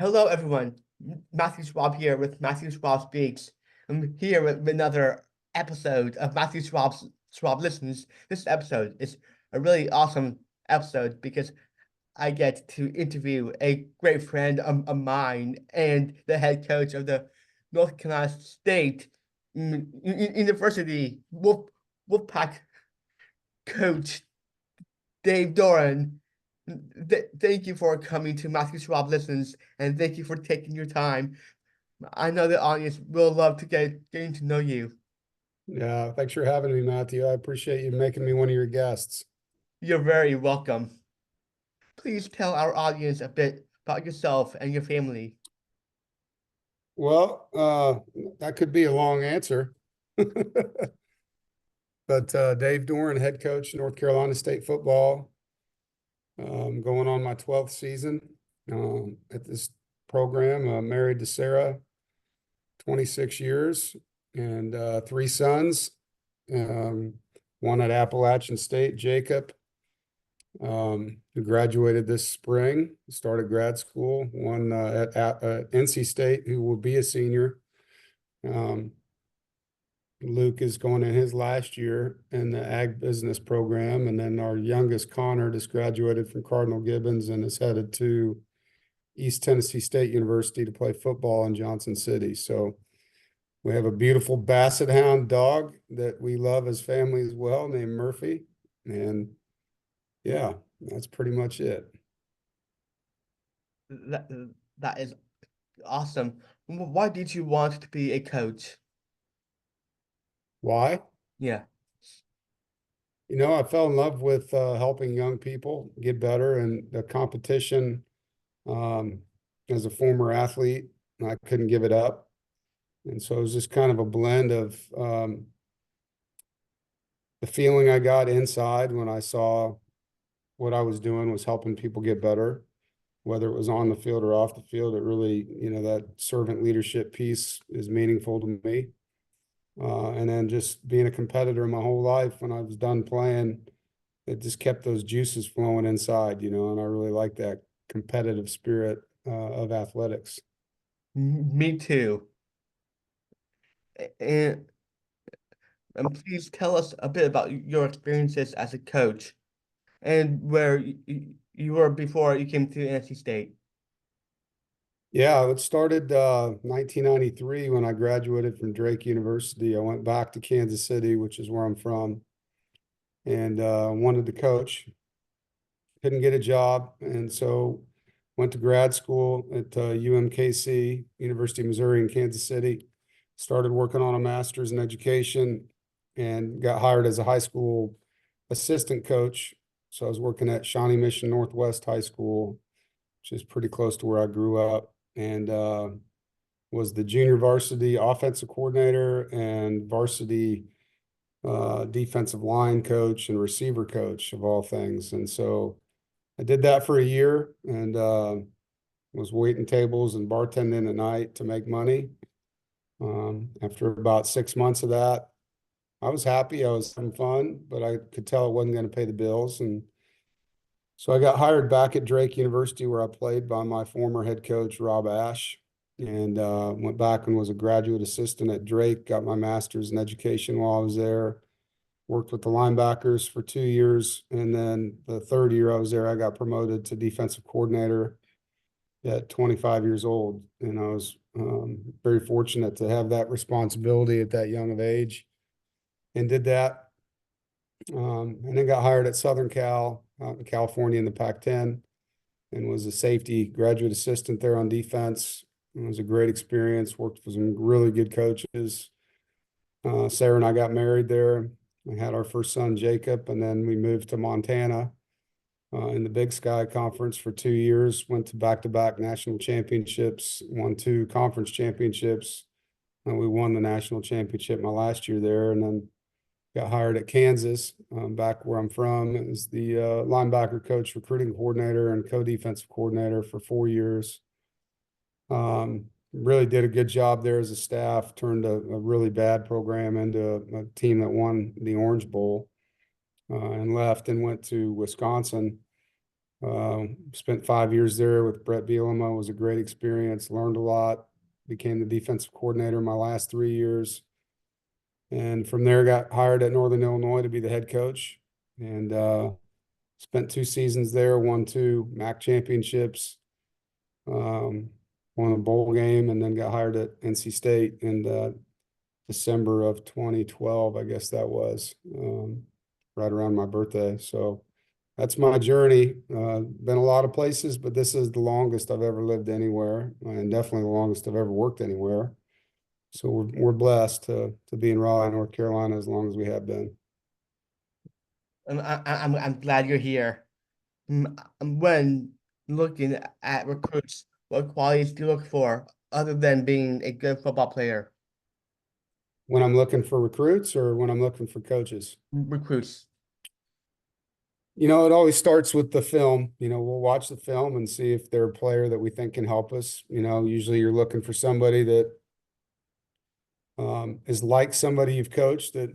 Hello, everyone. Matthew Schwab here with Matthew Schwab Speaks. I'm here with another episode of Schwab Listens. This episode is a really awesome episode because I get to interview a great friend of mine and the head coach of the North Carolina State University Wolfpack coach Dave Doeren. Thank you for coming to Matthew Schwab Listens, and thank you for taking your time. I know the audience will love to getting to know you. Yeah, thanks for having me, Matthew. I appreciate you making me one of your guests. You're very welcome. Please tell our audience a bit about yourself and your family. Well, that could be a long answer. But Dave Doeren, head coach, North Carolina State football. Going on my 12th season at this program. Married to Sarah, 26 years, and three sons. One at Appalachian State, Jacob, who graduated this spring, started grad school. One at NC State, who will be a senior. Luke is going in his last year in the ag business program. And then our youngest, Connor, just graduated from Cardinal Gibbons and is headed to East Tennessee State University to play football in Johnson City. So we have a beautiful Basset Hound dog that we love as family as well, named Murphy. And yeah, that's pretty much it. That is awesome. Why did you want to be a coach? Why? Yeah. I fell in love with helping young people get better, and the competition as a former athlete, I couldn't give it up. And so it was just kind of a blend of the feeling I got inside when I saw what I was doing was helping people get better, whether it was on the field or off the field. It really, that servant leadership piece is meaningful to me. And then just being a competitor my whole life, when I was done playing, it just kept those juices flowing inside, and I really like that competitive spirit of athletics. Me too. And please tell us a bit about your experiences as a coach and where you were before you came to NC State. Yeah, it started 1993 when I graduated from Drake University. I went back to Kansas City, which is where I'm from, and wanted to coach. Couldn't get a job, and so went to grad school at UMKC, University of Missouri in Kansas City. Started working on a master's in education and got hired as a high school assistant coach. So I was working at Shawnee Mission Northwest High School, which is pretty close to where I grew up, and was the junior varsity offensive coordinator and varsity defensive line coach and receiver coach of all things. And so I did that for a year and was waiting tables and bartending at night to make money. After about 6 months of that, I was happy. I was having fun, but I could tell it wasn't going to pay the bills. And so I got hired back at Drake University, where I played, by my former head coach, Rob Ash, and went back and was a graduate assistant at Drake, got my master's in education while I was there, worked with the linebackers for 2 years. And then the third year I was there, I got promoted to defensive coordinator at 25 years old. And I was very fortunate to have that responsibility at that young of age, and did that. And then got hired at Southern Cal out in California in the Pac-10, and was a safety graduate assistant there on defense. It was a great experience. Worked with some really good coaches. Sarah and I got married there. We had our first son, Jacob, and then we moved to Montana in the Big Sky Conference for 2 years. Went to back-to-back national championships, won 2 conference championships. And we won the national championship my last year there, and then got hired at Kansas, back where I'm from, as the linebacker coach, recruiting coordinator, and co-defensive coordinator for 4 years. Really did a good job there as a staff, turned a really bad program into a team that won the Orange Bowl, and left and went to Wisconsin Spent 5 years there with Brett Bielema. It was a great experience. Learned a lot. Became the defensive coordinator my last 3 years. And from there, got hired at Northern Illinois to be the head coach. And spent 2 seasons there, won 2 MAC championships, won a bowl game, and then got hired at NC State in December of 2012, I guess that was, right around my birthday. So that's my journey. Been a lot of places, but this is the longest I've ever lived anywhere, and definitely the longest I've ever worked anywhere. So we're blessed to be in Raleigh, North Carolina, as long as we have been. I'm glad you're here. When looking at recruits, what qualities do you look for other than being a good football player? When I'm looking for recruits or when I'm looking for coaches? Recruits. It always starts with the film. We'll watch the film and see if they're a player that we think can help us. Usually you're looking for somebody that is like somebody you've coached, that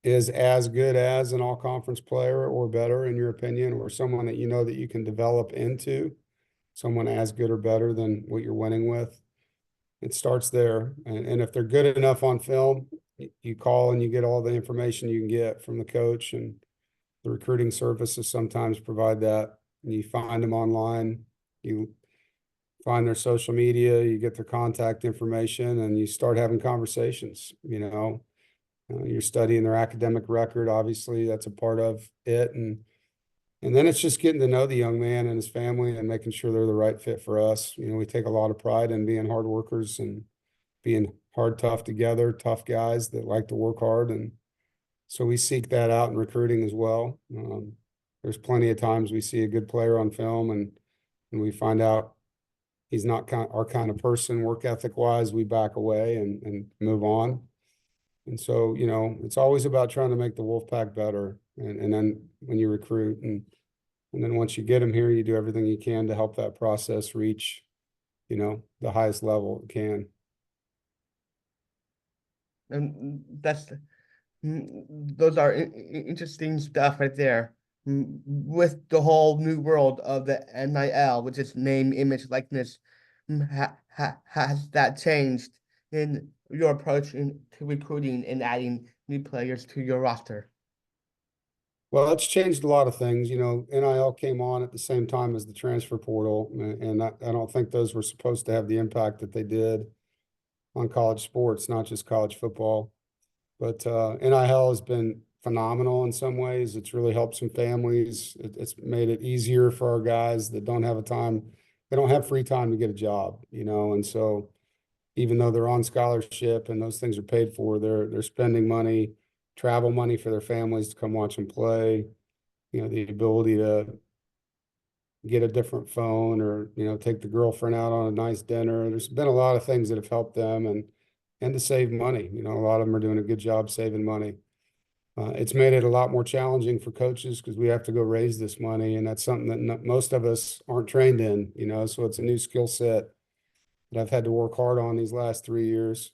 is as good as an all-conference player or better, in your opinion, or someone that that you can develop into someone as good or better than what you're winning with. It starts there. And if they're good enough on film, you call and you get all the information you can get from the coach, and the recruiting services sometimes provide that. And you find them online, you find their social media, you get their contact information, and you start having conversations. You're studying their academic record. Obviously, that's a part of it. And then it's just getting to know the young man and his family and making sure they're the right fit for us. We take a lot of pride in being hard workers and being hard, tough together, tough guys that like to work hard. And so we seek that out in recruiting as well. There's plenty of times we see a good player on film and we find out he's not our kind of person work ethic wise. We back away and move on. And so, it's always about trying to make the Wolfpack better. And then when you recruit and then once you get them here, you do everything you can to help that process reach, the highest level it can. And those are interesting stuff right there. With the whole new world of the NIL, which is name, image, likeness, has that changed in your approach to recruiting and adding new players to your roster? Well, it's changed a lot of things. NIL came on at the same time as the transfer portal, and I don't think those were supposed to have the impact that they did on college sports, not just college football. But NIL has been phenomenal in some ways. It's really helped some families. It's made it easier for our guys that don't have they don't have free time to get a job, and so even though they're on scholarship and those things are paid for, they're spending money, travel money for their families to come watch them play, the ability to get a different phone or, take the girlfriend out on a nice dinner. There's been a lot of things that have helped them and to save money. A lot of them are doing a good job saving money. It's made it a lot more challenging for coaches because we have to go raise this money, and that's something that most of us aren't trained in, so it's a new skill set that I've had to work hard on these last 3 years.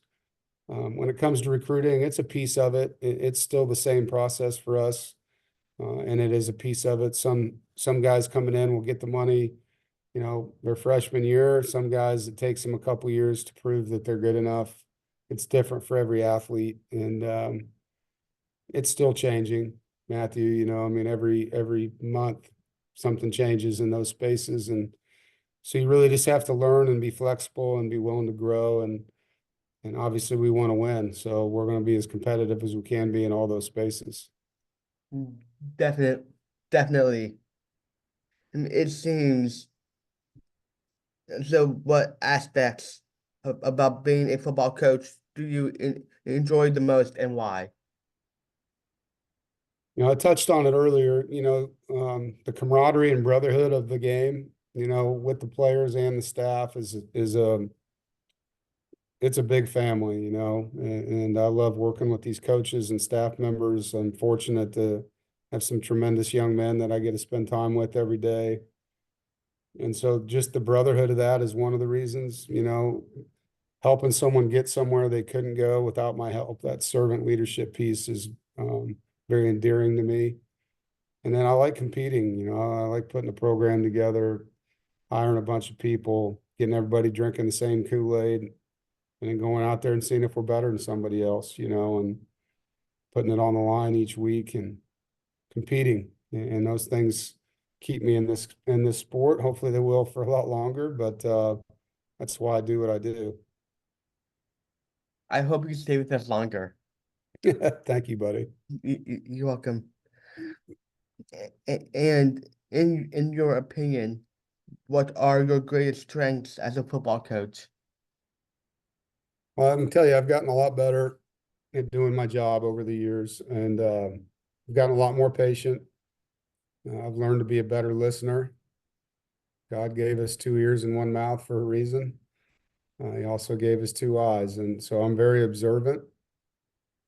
When it comes to recruiting, it's a piece of it. It's still the same process for us, and it is a piece of it. Some guys coming in will get the money, their freshman year. Some guys, it takes them a couple years to prove that they're good enough. It's different for every athlete, and it's still changing, Matthew. Every month something changes in those spaces, and so you really just have to learn and be flexible and be willing to grow. And obviously we want to win, so we're going to be as competitive as we can be in all those spaces. Definite, definitely. And it seems so. What aspects about being a football coach do you enjoy the most, and why? I touched on it earlier, the camaraderie and brotherhood of the game, with the players and the staff is a it's a big family, and I love working with these coaches and staff members. I'm fortunate to have some tremendous young men that I get to spend time with every day. And so just the brotherhood of that is one of the reasons, helping someone get somewhere they couldn't go without my help. That servant leadership piece is very endearing to me. And then I like competing, I like putting a program together, hiring a bunch of people, getting everybody drinking the same Kool-Aid, and then going out there and seeing if we're better than somebody else, and putting it on the line each week and competing. And those things keep me in this sport. Hopefully they will for a lot longer, but that's why I do what I do. I hope you stay with us longer. Thank you, buddy. You're welcome. And in your opinion, what are your greatest strengths as a football coach? Well, I can tell you, I've gotten a lot better at doing my job over the years, and I've gotten a lot more patient. I've learned to be a better listener. God gave us two ears and one mouth for a reason. He also gave us two eyes, and so I'm very observant.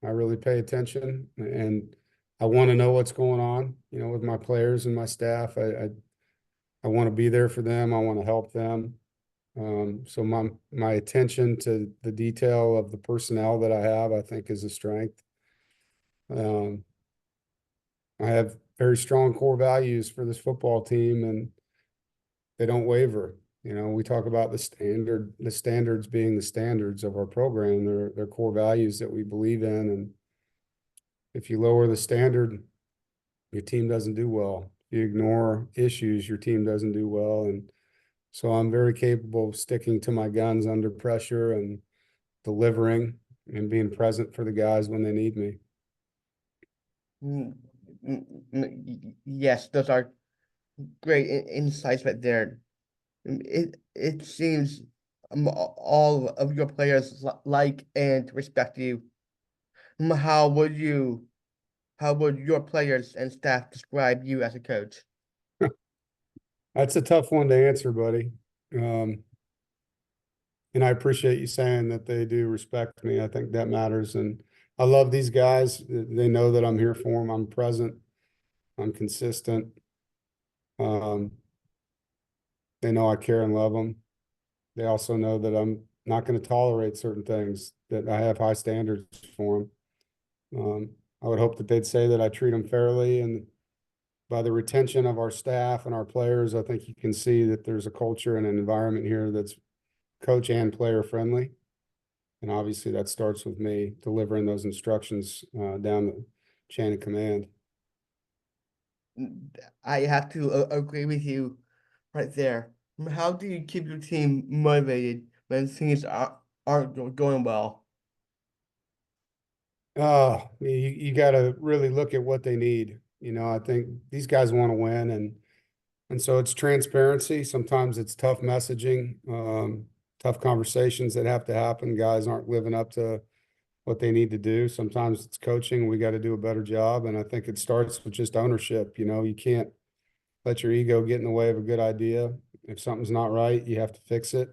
I really pay attention, and I want to know what's going on, with my players and my staff. I want to be there for them. I want to help them. So my attention to the detail of the personnel that I have, I think, is a strength. Um, I have very strong core values for this football team, and they don't waver. We talk about the standards being the standards of our program. They're core values that we believe in, and if you lower the standard, your team doesn't do well. If you ignore issues, your team doesn't do well. And so I'm very capable of sticking to my guns under pressure and delivering and being present for the guys when they need me. Mm, yes, those are great insights right there. It seems all of your players like and respect you. How would your players and staff describe you as a coach? That's a tough one to answer, buddy. Um, and I appreciate you saying that they do respect me. I think that matters. And I love these guys. They know that I'm here for them. I'm present. I'm consistent. Um, they know I care and love them. They also know that I'm not going to tolerate certain things, that I have high standards for them. I would hope that they'd say that I treat them fairly. And by the retention of our staff and our players, I think you can see that there's a culture and an environment here that's coach and player friendly. And obviously that starts with me delivering those instructions down the chain of command. I have to agree with you right there. How do you keep your team motivated when things aren't going well? You got to really look at what they need. I think these guys want to win, and so it's transparency. Sometimes it's tough messaging, tough conversations that have to happen. Guys aren't living up to what they need to do. Sometimes it's coaching. We got to do a better job. And I think it starts with just ownership. You can't let your ego get in the way of a good idea. If something's not right, you have to fix it.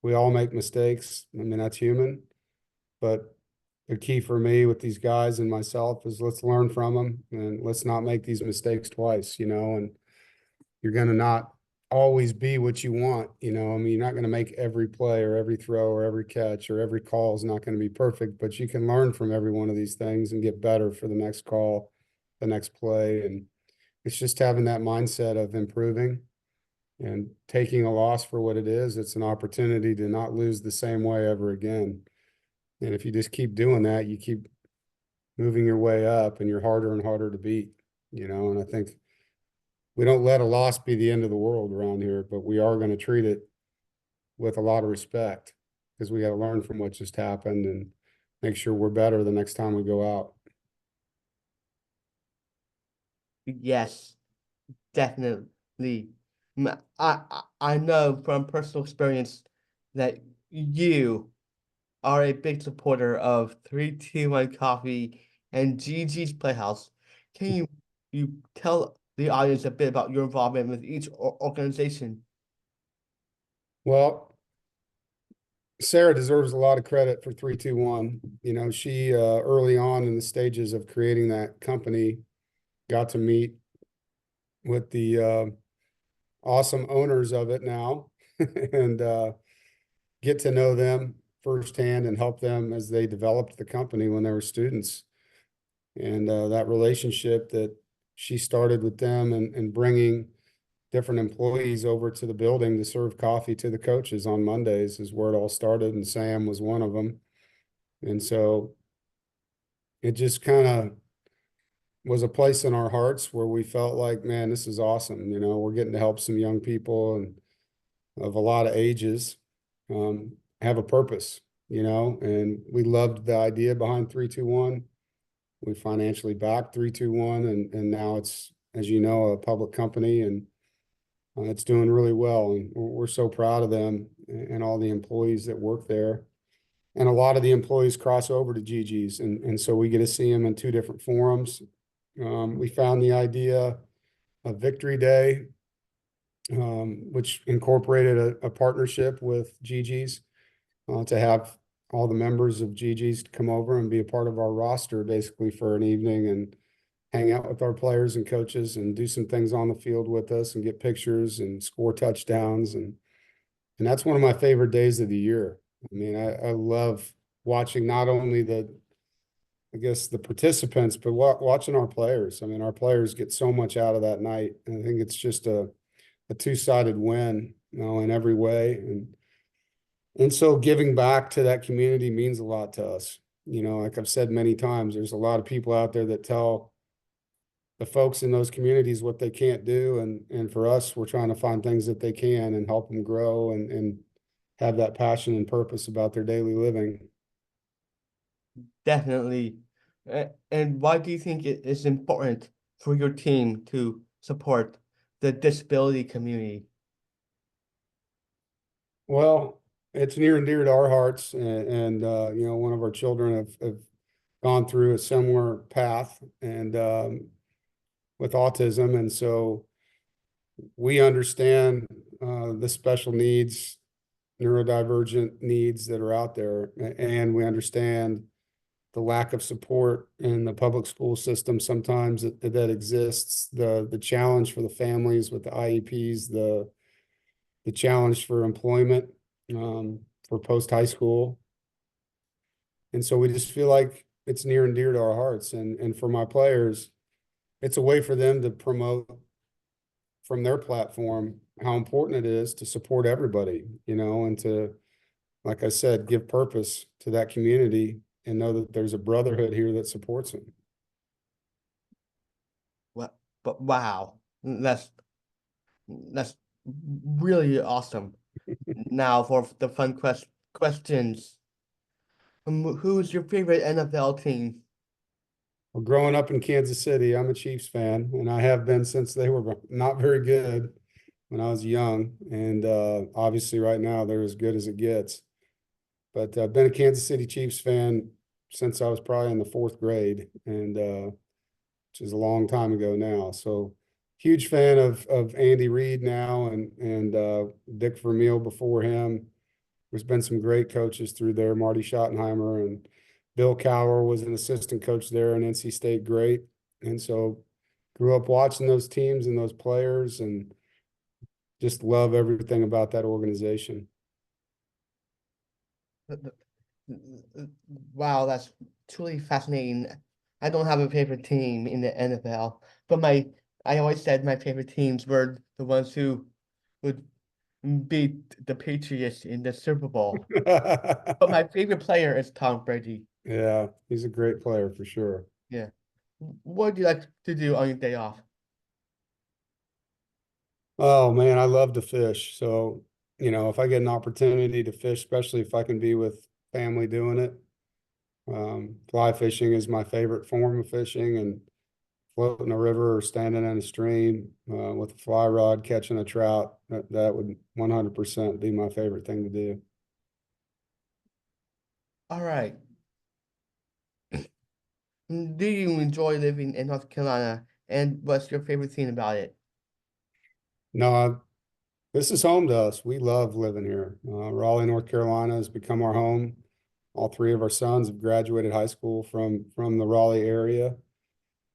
We all make mistakes. I mean, that's human. But the key for me with these guys and myself is let's learn from them and let's not make these mistakes twice, and you're going to not always be what you want. I mean, you're not going to make every play or every throw or every catch or every call is not going to be perfect, but you can learn from every one of these things and get better for the next call, the next play. And it's just having that mindset of improving and taking a loss for what it is. It's an opportunity to not lose the same way ever again. And if you just keep doing that, you keep moving your way up and you're harder and harder to beat, and I think we don't let a loss be the end of the world around here, but we are going to treat it with a lot of respect because we got to learn from what just happened and make sure we're better the next time we go out. Yes, definitely. I know from personal experience that you are a big supporter of 321 Coffee and GG's Playhouse. Can you tell the audience a bit about your involvement with each organization? Well, Sarah deserves a lot of credit for 321. She early on in the stages of creating that company got to meet with the awesome owners of it now and get to know them firsthand and help them as they developed the company when they were students. And that relationship that she started with them and bringing different employees over to the building to serve coffee to the coaches on Mondays is where it all started. And Sam was one of them. And so it just kind of was a place in our hearts where we felt like, man, this is awesome. You know, we're getting to help some young people and of a lot of ages have a purpose, you know, and we loved the idea behind 321. We financially backed 321 and now it's, as you know, a public company and it's doing really well. And we're so proud of them and all the employees that work there. And a lot of the employees cross over to Gigi's. And so we get to see them in two different forums. We found the idea of Victory Day, which incorporated a partnership with Gigi's to have all the members of Gigi's come over and be a part of our roster basically for an evening and hang out with our players and coaches and do some things on the field with us and get pictures and score touchdowns. And that's one of my favorite days of the year. I mean, I love watching not only I guess the participants, but watching our players. I mean, our players get so much out of that night. And I think it's just a two-sided win, you know, in every way. And so giving back to that community means a lot to us. You know, like I've said many times, there's a lot of people out there that tell the folks in those communities what they can't do. And for us, we're trying to find things that they can and help them grow and have that passion and purpose about their daily living. Definitely. And why do you think it is important for your team to support the disability community? Well, it's near and dear to our hearts. And you know, one of our children have gone through a similar path and with autism. And so we understand the special needs, neurodivergent needs that are out there. And we understand the lack of support in the public school system sometimes that exists, the challenge for the families with the IEPs, the challenge for employment for post high school. And so we just feel like it's near and dear to our hearts. And for my players, it's a way for them to promote from their platform how important it is to support everybody, you know, and to, like I said, give purpose to that community and know that there's a brotherhood here that supports them. But wow, that's really awesome. Now for the fun questions. Who's your favorite NFL team? Well, growing up in Kansas City, I'm a Chiefs fan, and I have been since they were not very good when I was young. And obviously, right now, they're as good as it gets. But I've been a Kansas City Chiefs fan since I was probably in the fourth grade, and which is a long time ago now. So, huge fan of Andy Reid now, and Dick Vermeil before him. There's been some great coaches through there, Marty Schottenheimer and Bill Cowher was an assistant coach there in NC State, great. And so grew up watching those teams and those players and just love everything about that organization. Wow, that's truly fascinating. I don't have a favorite team in the NFL, but I always said my favorite teams were the ones who would beat the Patriots in the Super Bowl. But my favorite player is Tom Brady. Yeah, he's a great player for sure. Yeah. What do you like to do on your day off? Oh man, I love to fish. So, you know, if I get an opportunity to fish, especially if I can be with family doing it, fly fishing is my favorite form of fishing, and floating a river or standing in a stream with a fly rod catching a trout, that would 100% be my favorite thing to do. All right. Do you enjoy living in North Carolina? And what's your favorite thing about it? No, this is home to us. We love living here. Raleigh, North Carolina has become our home. All three of our sons have graduated high school from the Raleigh area.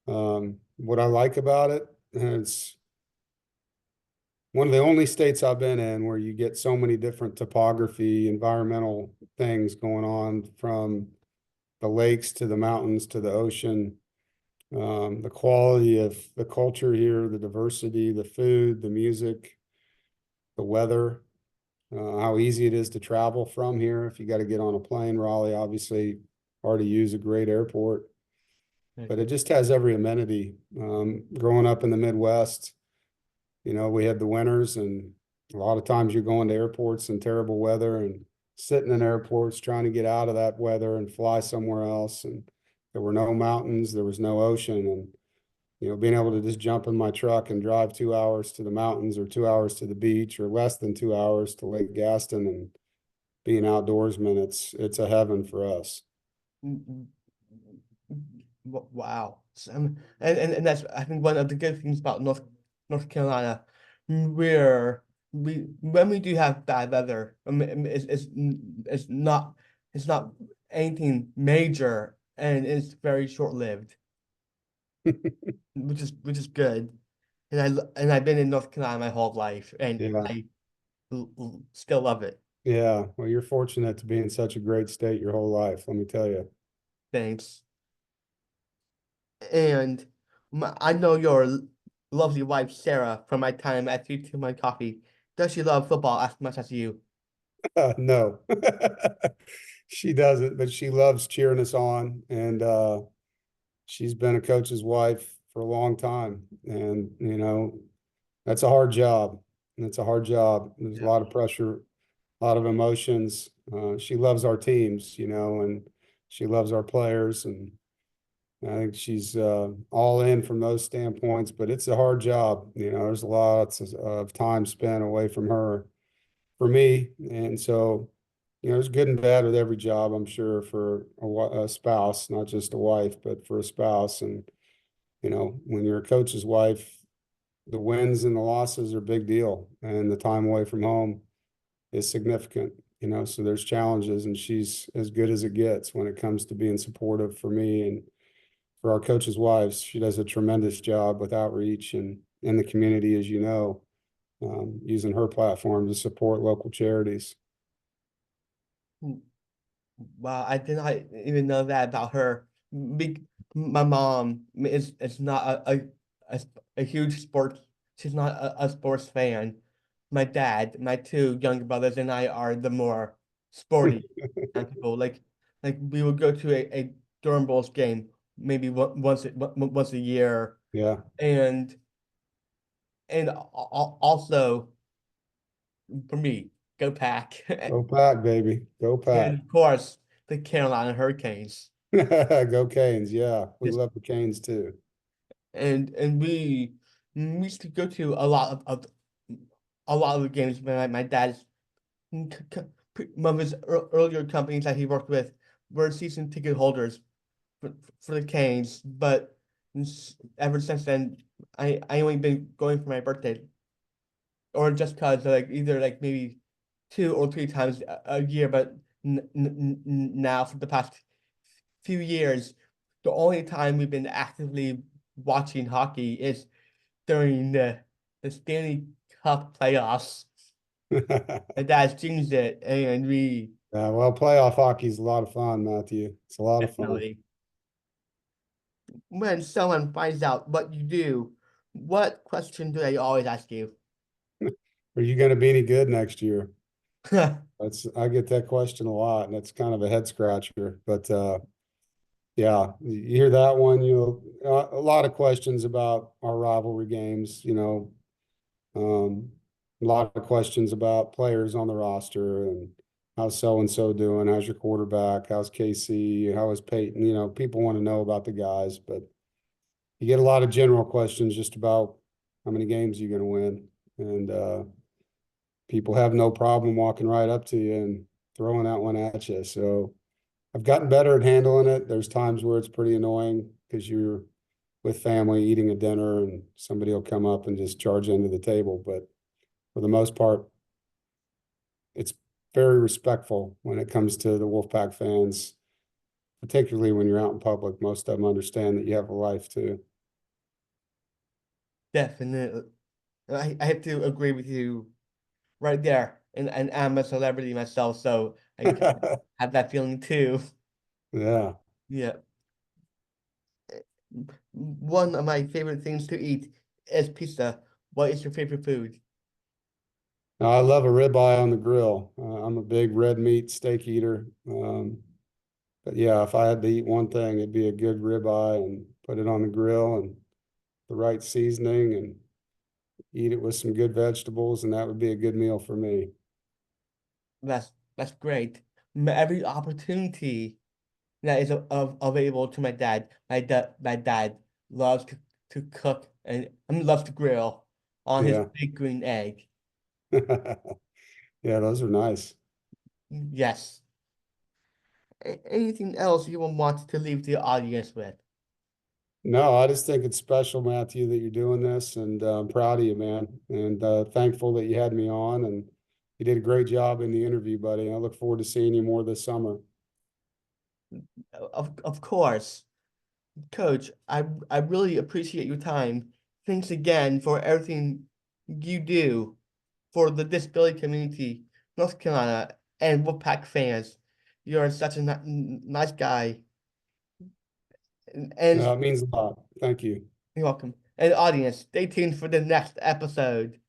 What I like about it, it's one of the only states I've been in where you get so many different topography, environmental things going on from the lakes to the mountains to the ocean. The quality of the culture here, the diversity, the food, the music, the weather, how easy it is to travel from here. If you got to get on a plane, Raleigh, obviously, already use a great airport, but it Mhm. just has every amenity. Growing up in the Midwest, we had the winters, and a lot of times you're going to airports in terrible weather and sitting in airports trying to get out of that weather and fly somewhere else. And there were no mountains, there was no ocean. And, being able to just jump in my truck and drive 2 hours to the mountains or 2 hours to the beach or less than 2 hours to Lake Gaston and be an outdoorsman, it's a heaven for us. Mm, wow. And that's, I think, one of the good things about North Carolina, where we when we do have bad weather, it's not it's not anything major, and it's very short-lived, which is good. And I've been in North Carolina my whole life, and Yeah. I still love it. Yeah. Well, you're fortunate to be in such a great state your whole life, let me tell you. Thanks. And I know your lovely wife, Sarah, from my time at 3 2 Coffee. Does she love football as much as you? No, she doesn't, but she loves cheering us on. And she's been a coach's wife for a long time. And, that's a hard job. And it's a hard job. There's a Yeah. lot of pressure, a lot of emotions. She loves our teams, and she loves our players. And I think she's all in from those standpoints, but it's a hard job. There's lots of time spent away from her for me. And so, there's good and bad with every job, I'm sure, for a spouse, not just a wife, but for a spouse. And, when you're a coach's wife, the wins and the losses are a big deal. And the time away from home is significant, so there's challenges, and she's as good as it gets when it comes to being supportive for me and for our coaches' wives. She does a tremendous job with outreach and in the community, as you know, using her platform to support local charities. Wow, I did not even know that about her. My mom is not a, a huge sports. She's not a sports fan. My dad, my two younger brothers, and I are the more sporty kind of people. Like we would go to a Durham Bulls game maybe once a year, Yeah. and also for me, go Pack, Go Pack, baby. Go and Pack. of course the Carolina Hurricanes. Go Canes. Yeah. We Yes. love the Canes too. And we used to go to a lot of the games. My dad's one of his earlier companies that he worked with were season ticket holders for the Canes, but ever since then, I only been going for my birthday, or just cause like either like maybe 2 or 3 times a year. But now for the past few years, the only time we've been actively watching hockey is during the Stanley Cup playoffs. My dad changed it, and we Yeah, well, playoff hockey is a lot of fun, Matthew. It's a lot of fun. definitely, when someone finds out what you do, what question do they always ask you? Are you going to be any good next year? I get that question a lot, and it's kind of a head scratcher. But yeah, you hear that one, a lot of questions about our rivalry games, um, a lot of questions about players on the roster and how's so and so doing, how's your quarterback, how's KC, how is Peyton, people want to know about the guys, but you get a lot of general questions just about how many games you're going to win. And people have no problem walking right up to you and throwing that one at you. So I've gotten better at handling it. There's times where it's pretty annoying because you're with family eating a dinner and somebody will come up and just charge into the table. But for the most part, it's very respectful when it comes to the Wolfpack fans, particularly when you're out in public. Most of them understand that you have a life too. Definitely, I have to agree with you right there. And I'm a celebrity myself, so I have that feeling too. Yeah. Yeah. One of my favorite things to eat is pizza. What is your favorite food? Now, I love a ribeye on the grill. I'm a big red meat steak eater. But yeah, if I had to eat one thing, it'd be a good ribeye and put it on the grill and the right seasoning and eat it with some good vegetables, and that would be a good meal for me. That's great. Every opportunity that is available to my dad. My dad loves to cook and loves to grill on his Yeah. big green egg. Yeah, those are nice. Yes. Anything else you want to leave the audience with? No, I just think it's special, Matthew, that you're doing this, and I'm proud of you, man, and thankful that you had me on, and you did a great job in the interview, buddy. I look forward to seeing you more this summer. Of course. Coach, I really appreciate your time. Thanks again for everything you do for the disability community, North Carolina, and Wolfpack fans. You're such a nice guy. And It means a lot. Thank you. you're welcome. And audience, stay tuned for the next episode.